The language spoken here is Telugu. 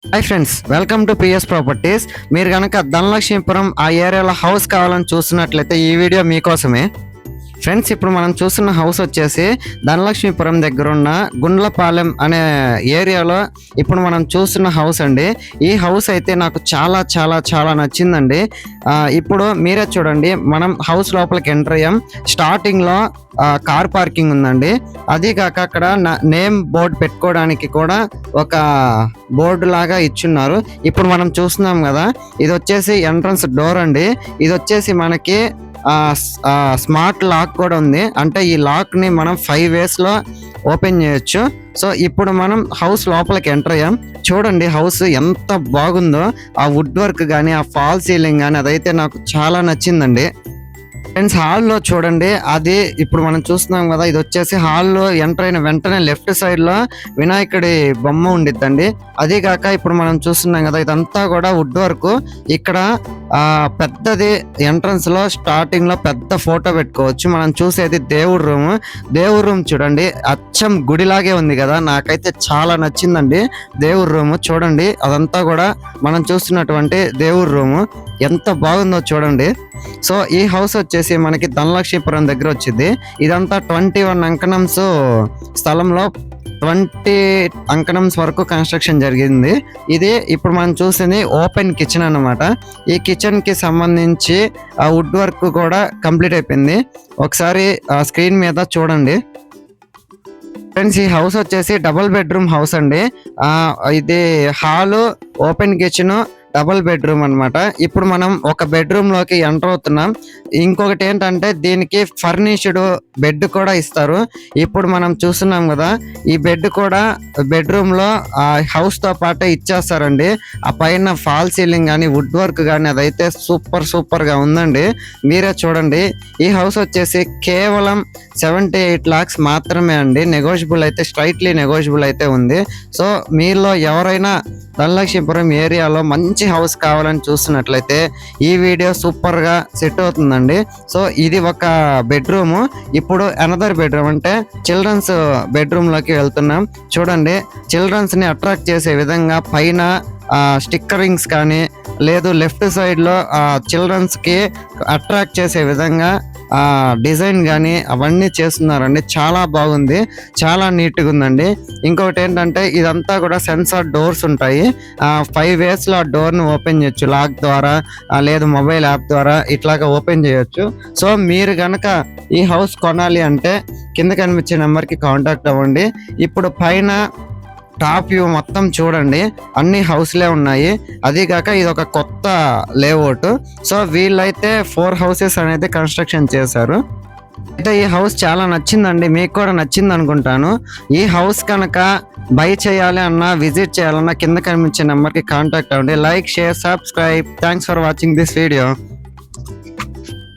Hi friends, welcome to PS properties. మీరు కనుక ధనలక్ష్మీపురం ఆ ఏరియాలో హౌస్ కావాలని చూస్తున్నట్లయితే ఈ వీడియో మీకోసమే. ఫ్రెండ్స్, ఇప్పుడు మనం చూస్తున్న హౌస్ వచ్చేసి ధనలక్ష్మీపురం దగ్గర ఉన్న గుండ్లపాలెం అనే ఏరియాలో ఇప్పుడు మనం చూస్తున్న హౌస్ అండి. ఈ హౌస్ అయితే నాకు చాలా చాలా చాలా నచ్చిందండి. ఇప్పుడు మీరే చూడండి, మనం హౌస్ లోపలికి ఎంటర్ అయ్యాం. స్టార్టింగ్లో కార్ పార్కింగ్ ఉందండి. అది కాక అక్కడ నేమ్ బోర్డు పెట్టుకోవడానికి కూడా ఒక బోర్డు లాగా ఇచ్చున్నారు. ఇప్పుడు మనం చూస్తున్నాం కదా, ఇది వచ్చేసి ఎంట్రన్స్ డోర్ అండి. ఇది వచ్చేసి మనకి స్మార్ట్ లాక్ కూడా ఉంది. అంటే ఈ లాక్ ని మనం 5 ways లో ఓపెన్ చేయొచ్చు. సో ఇప్పుడు మనం హౌస్ లోపలికి ఎంటర్ అయ్యాం. చూడండి హౌస్ ఎంత బాగుందో. ఆ వుడ్ వర్క్ కానీ, ఆ ఫాల్ సీలింగ్ కానీ, అదైతే నాకు చాలా నచ్చిందండి. ఫ్రెండ్స్, హాల్లో చూడండి, అది ఇప్పుడు మనం చూస్తున్నాం కదా, ఇది వచ్చేసి హాల్లో ఎంటర్ అయిన వెంటనే లెఫ్ట్ సైడ్ లో వినాయకుడి బొమ్మ ఉండిద్దండి. అదే కాక ఇప్పుడు మనం చూస్తున్నాం కదా, ఇదంతా కూడా వుడ్ వర్క్. ఇక్కడ పెద్దది ఎంట్రన్స్ లో స్టార్టింగ్ లో పెద్ద ఫోటో పెట్టుకోవచ్చు. మనం చూసేది దేవుడి రూమ్. దేవుడి రూమ్ చూడండి, అచ్చం గుడిలాగే ఉంది కదా. నాకైతే చాలా నచ్చిందండి దేవుడి రూమ్. చూడండి, అదంతా కూడా మనం చూస్తున్నటువంటి దేవుడి రూమ్ ఎంత బాగుందో చూడండి. సో ఈ హౌస్ వచ్చేసి మనకి ధనలక్ష్మీపురం దగ్గర వచ్చింది. ఇదంతా 21 అంకణంస్ స్థలంలో 20 అంకణంస్ వరకు కన్స్ట్రక్షన్ జరిగింది. ఇది ఇప్పుడు మనం చూసింది ఓపెన్ కిచెన్ అన్నమాట. ఈ కిచెన్ కి సంబంధించి ఆ వుడ్ వర్క్ కూడా కంప్లీట్ అయిపోయింది. ఒకసారి స్క్రీన్ మీద చూడండి. ఫ్రెండ్స్, ఈ హౌస్ వచ్చేసి డబుల్ బెడ్రూమ్ హౌస్ అండి. ఇది hall, open kitchen, double bedroom అన్నమాట. ఇప్పుడు మనం ఒక బెడ్రూమ్ లోకి ఎంటర్ అవుతున్నాం. ఇంకొకటి ఏంటంటే దీనికి ఫర్నిష్డ్ బెడ్ కూడా ఇస్తారు. ఇప్పుడు మనం చూస్తున్నాం కదా, ఈ బెడ్ కూడా బెడ్రూమ్ లో హౌస్ తో పాటే ఇచ్చేస్తారండి. ఆ పైన ఫాల్ సీలింగ్ కానీ, వుడ్ వర్క్ కానీ, అదైతే సూపర్ గా ఉందండి. మీరే చూడండి. ఈ హౌస్ వచ్చేసి కేవలం 78 lakhs మాత్రమే అండి. నెగోషియబుల్ అయితే, స్ట్రైట్లీ నెగోషియబుల్ అయితే ఉంది. సో మీలో ఎవరైనా ధనలక్ష్మీపురం ఏరియాలో మంచి హౌస్ కావాలని చూస్తున్నట్లయితే ఈ వీడియో సూపర్ గా సెట్ అవుతుందండి. సో ఇది ఒక బెడ్రూమ్. ఇప్పుడు అనదర్ బెడ్రూమ్ అంటే చిల్డ్రన్స్ బెడ్రూమ్ లోకి వెళ్తున్నాం. చూడండి, చిల్డ్రన్స్ ని అట్రాక్ట్ చేసే విధంగా పైన స్టిక్కరింగ్స్ కానీ, లేదు లెఫ్ట్ సైడ్ లో చిల్డ్రన్స్ కి అట్రాక్ట్ చేసే విధంగా డిజైన్ కానీ అవన్నీ చేస్తున్నారండి. చాలా బాగుంది, చాలా నీట్గా ఉందండి. ఇంకొకటి ఏంటంటే ఇదంతా కూడా సెన్సార్ డోర్స్ ఉంటాయి. 5 ways లో ఆ డోర్ని ఓపెన్ చేయొచ్చు. లాక్ ద్వారా, లేదు మొబైల్ యాప్ ద్వారా ఇట్లాగా ఓపెన్ చేయొచ్చు. సో మీరు కనుక ఈ హౌస్ కొనాలి అంటే కింద కనిపించే నెంబర్కి కాంటాక్ట్ అవ్వండి. ఇప్పుడు పైన టాప్ వ్యూ మొత్తం చూడండి, అన్ని హౌస్లే ఉన్నాయి. అదిగాక ఇది ఒక కొత్త లేఅవుట్. సో వీళ్ళైతే 4 houses అనేది కన్స్ట్రక్షన్ చేశారు. అయితే ఈ హౌస్ చాలా నచ్చిందండి, మీకు కూడా నచ్చింది అనుకుంటాను. ఈ హౌస్ కనుక బై చేయాలి అన్నా, విజిట్ చేయాలన్నా కింద కనిపించే నెంబర్కి కాంటాక్ట్ అవ్వండి. Like, share, subscribe. Thanks for watching this video.